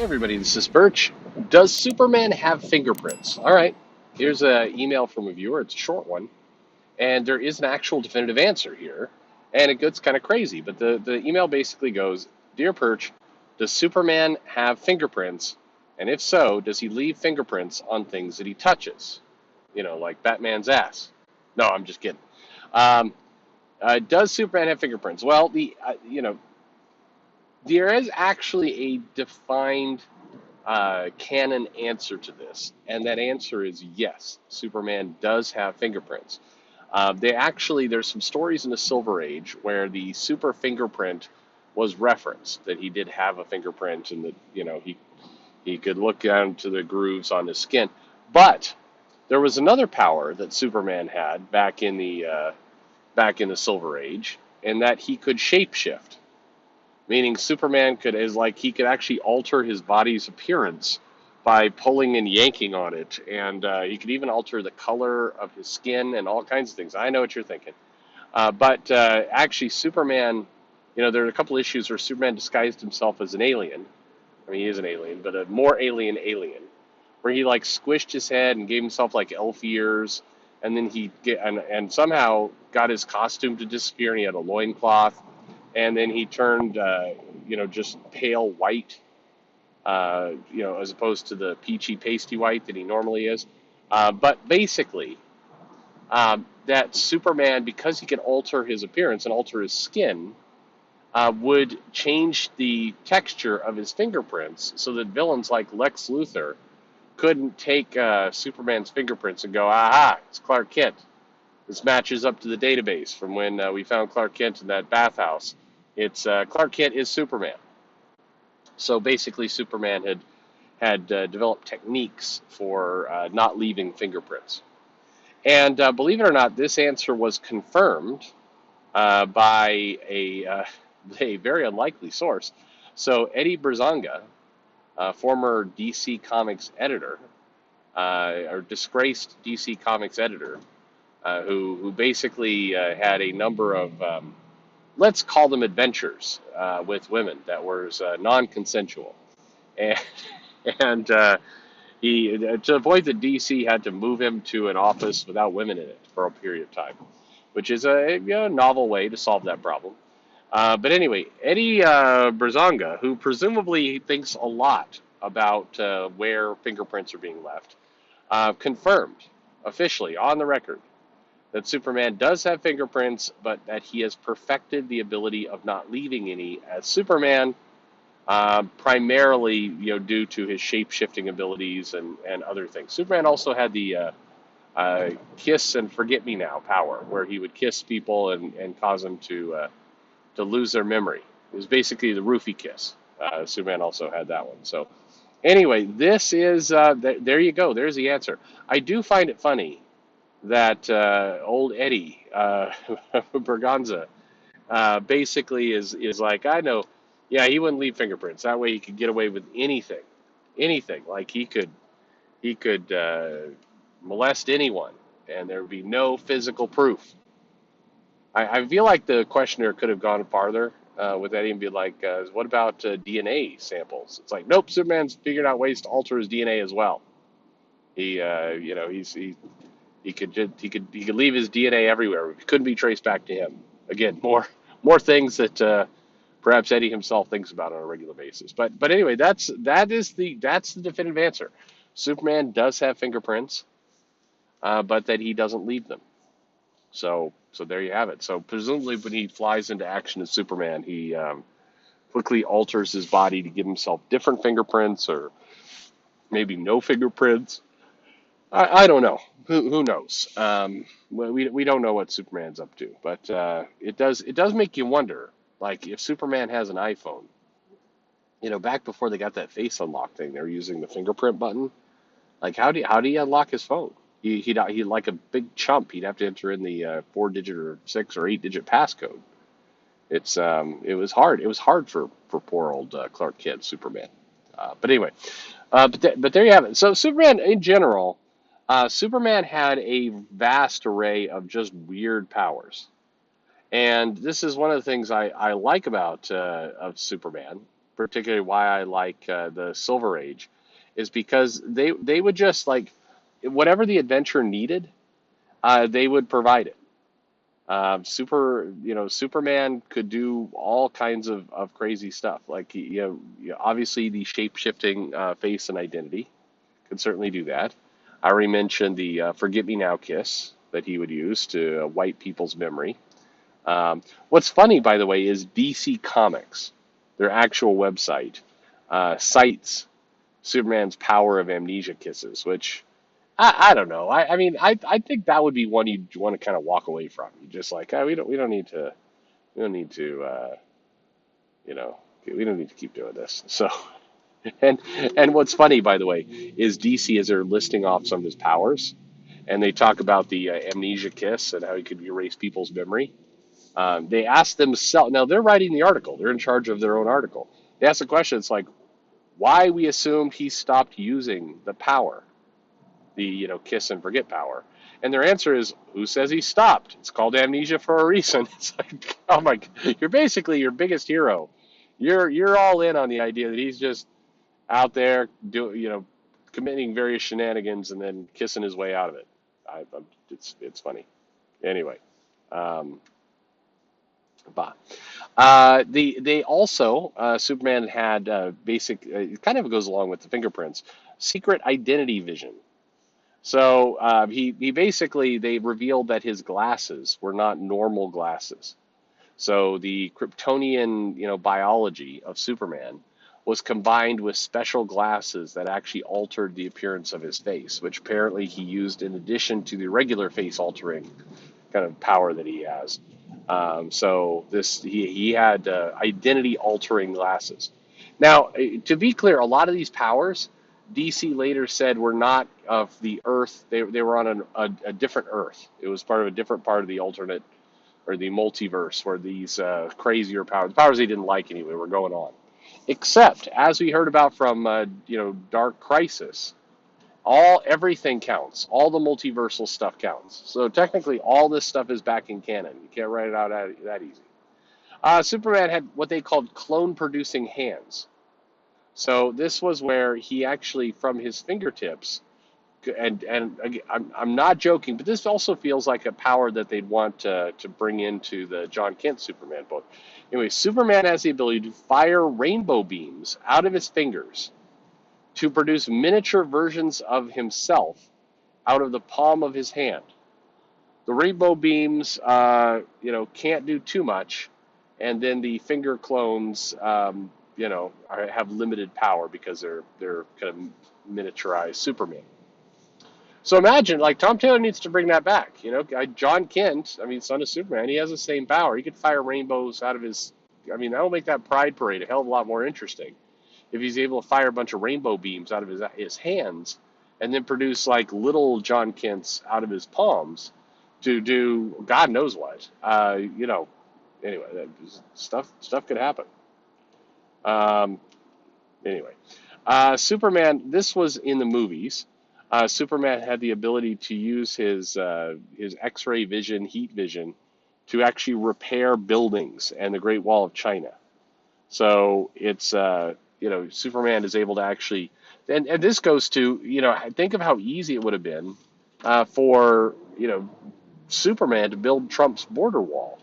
Everybody, this is Perch. Does Superman have fingerprints? All right, here's an email from a viewer. It's a short one, and there is an actual definitive answer here, and it gets kind of crazy. But the email basically goes, Dear Perch, does Superman have fingerprints? And if so, does he leave fingerprints on things that he touches? You know, like Batman's ass. No, I'm just kidding. Um, does Superman have fingerprints? Well, there is actually a defined canon answer to this, and that answer is yes. Superman does have fingerprints. There's some stories in the Silver Age where the super fingerprint was referenced, that he did have a fingerprint, and that he could look down to the grooves on his skin. But there was another power that Superman had back in the Silver Age, and that he could shapeshift, meaning Superman he could actually alter his body's appearance by pulling and yanking on it, and he could even alter the color of his skin and all kinds of things. I know what you're thinking, but actually, Superman, there are a couple issues where Superman disguised himself as an alien. I mean, he is an alien, but a more alien, where he like squished his head and gave himself like elf ears, and then and somehow got his costume to disappear, and he had a loincloth, and then he turned, just pale white, as opposed to the peachy pasty white that he normally is. But basically, that Superman, because he could alter his appearance and alter his skin, would change the texture of his fingerprints so that villains like Lex Luthor couldn't take Superman's fingerprints and go, aha, it's Clark Kent. This matches up to the database from when we found Clark Kent in that bathhouse. It's Clark Kent is Superman. So basically, Superman had developed techniques for not leaving fingerprints. And believe it or not, this answer was confirmed by a very unlikely source. So Eddie Braganza, former DC Comics editor, or disgraced DC Comics editor, who basically had a number of, let's call them adventures with women that was non-consensual. And, and he, to the point that DC had to move him to an office without women in it for a period of time, which is a novel way to solve that problem. But anyway, Eddie Braganza, who presumably thinks a lot about where fingerprints are being left, confirmed officially on the record that Superman does have fingerprints, but that he has perfected the ability of not leaving any as Superman, primarily due to his shape-shifting abilities and other things. Superman also had the kiss and forget me now power, where he would kiss people and cause them to lose their memory. It was basically the roofie kiss. Superman also had that one. So anyway, this is there you go. There's the answer. I do find it funny that old Eddie Braganza basically is like, I know, yeah, he wouldn't leave fingerprints. That way he could get away with anything. Like he could molest anyone, and there would be no physical proof. I feel like the questioner could have gone farther with Eddie and be like, what about DNA samples? It's like, nope, Superman's figured out ways to alter his DNA as well. He could leave his DNA everywhere. It couldn't be traced back to him. Again, more things that perhaps Eddie himself thinks about on a regular basis. But anyway, that's the definitive answer. Superman does have fingerprints, but that he doesn't leave them. So there you have it. So presumably, when he flies into action as Superman, he quickly alters his body to give himself different fingerprints, or maybe no fingerprints. I don't know. Who knows? We don't know what Superman's up to, but it does make you wonder. Like, if Superman has an iPhone, back before they got that face unlock thing, they were using the fingerprint button. Like, how do you unlock his phone? He'd like a big chump. He'd have to enter in the 4-digit or 6 or 8-digit passcode. It was hard. It was hard for poor old Clark Kent, Superman. But anyway, but there you have it. So Superman in general, Superman had a vast array of just weird powers, and this is one of the things I like about of Superman. particularly why I like the Silver Age, is because they would just like whatever the adventure needed, they would provide it. Superman could do all kinds of crazy stuff. Like, obviously the shape shifting face and identity could certainly do that. I already mentioned the Forget Me Now kiss that he would use to wipe people's memory. What's funny, by the way, is DC Comics, their actual website, cites Superman's power of amnesia kisses, which I don't know. I think that would be one you'd want to kind of walk away from. You just like, oh, we don't need to you know we don't need to keep doing this. So and and what's funny, by the way, is DC as they're listing off some of his powers, and they talk about the amnesia kiss and how he could erase people's memory. They ask themselves, now they're writing the article, they're in charge of their own article. They ask the question, it's like, why we assumed he stopped using the power, the kiss and forget power. And their answer is, who says he stopped? It's called amnesia for a reason. It's like, oh my, you're basically your biggest hero. You're all in on the idea that he's just out there committing various shenanigans and then kissing his way out of it. It's funny. Anyway, um, bah. They also Superman had basic. It kind of goes along with the fingerprints. Secret identity vision. So he basically they revealed that his glasses were not normal glasses. So the Kryptonian biology of Superman was combined with special glasses that actually altered the appearance of his face, which apparently he used in addition to the regular face altering kind of power that he has. So this he had identity altering glasses. Now, to be clear, a lot of these powers, DC later said were not of the Earth. They were on a different Earth. It was part of a different part of the alternate or the multiverse where these crazier powers, powers they didn't like anyway, were going on. Except, as we heard about from Dark Crisis, everything counts. All the multiversal stuff counts. So technically, all this stuff is back in canon. You can't write it out that easy. Superman had what they called clone-producing hands. So this was where he actually, from his fingertips, and again, I'm not joking, but this also feels like a power that they'd want to bring into the John Kent Superman book. Anyway, Superman has the ability to fire rainbow beams out of his fingers to produce miniature versions of himself out of the palm of his hand. The rainbow beams, can't do too much, and then the finger clones, have limited power because they're kind of miniaturized Superman. So imagine, like Tom Taylor needs to bring that back. John Kent, son of Superman, he has the same power. He could fire rainbows out of his. That'll make that Pride Parade a hell of a lot more interesting if he's able to fire a bunch of rainbow beams out of his hands and then produce like little John Kents out of his palms to do God knows what. Anyway, stuff could happen. Um, anyway, Superman. This was in the movies. Superman had the ability to use his X-ray vision, heat vision, to actually repair buildings and the Great Wall of China. So it's Superman is able to actually, and this goes to think of how easy it would have been for Superman to build Trump's border wall.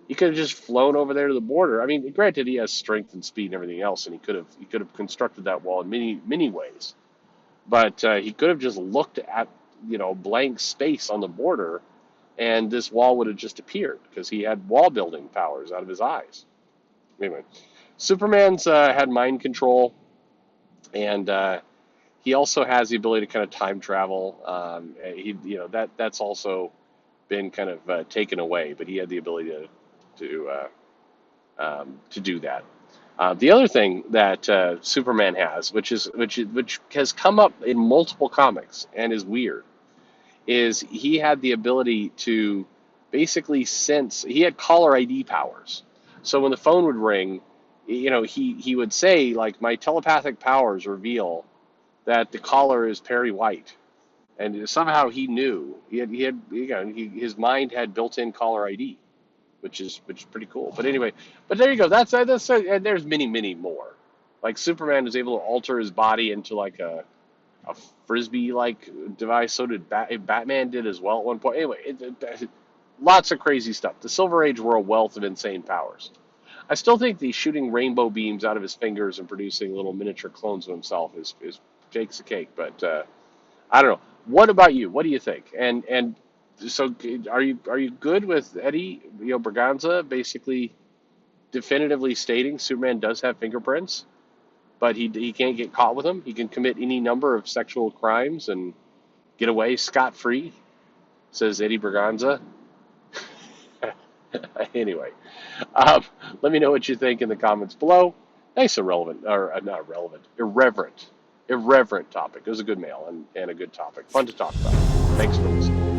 He could have just flown over there to the border. Granted, he has strength and speed and everything else, and he could have constructed that wall in many ways. But he could have just looked at blank space on the border, and this wall would have just appeared because he had wall building powers out of his eyes. Anyway, Superman's had mind control, and he also has the ability to kind of time travel. That's also been kind of taken away, but he had the ability to do that. The other thing that Superman has, which has come up in multiple comics and is weird, is he had the ability to basically sense. He had caller ID powers. So when the phone would ring, he would say like, my telepathic powers reveal that the caller is Perry White, and somehow he knew his mind had built-in caller ID, which is pretty cool. But anyway, but there you go. That's and there's many more. Like Superman was able to alter his body into like a frisbee like device. So did Batman did as well at one point. Anyway, lots of crazy stuff. The Silver Age were a wealth of insane powers. I still think the shooting rainbow beams out of his fingers and producing little miniature clones of himself is takes a cake. But I don't know. What about you? What do you think? And so are you good with Eddie, Braganza basically definitively stating Superman does have fingerprints, but he can't get caught with them. He can commit any number of sexual crimes and get away scot free, says Eddie Braganza. Anyway, um, let me know what you think in the comments below. Nice, irrelevant, or not irrelevant, irreverent topic. It was a good mail and a good topic. Fun to talk about. Thanks for listening.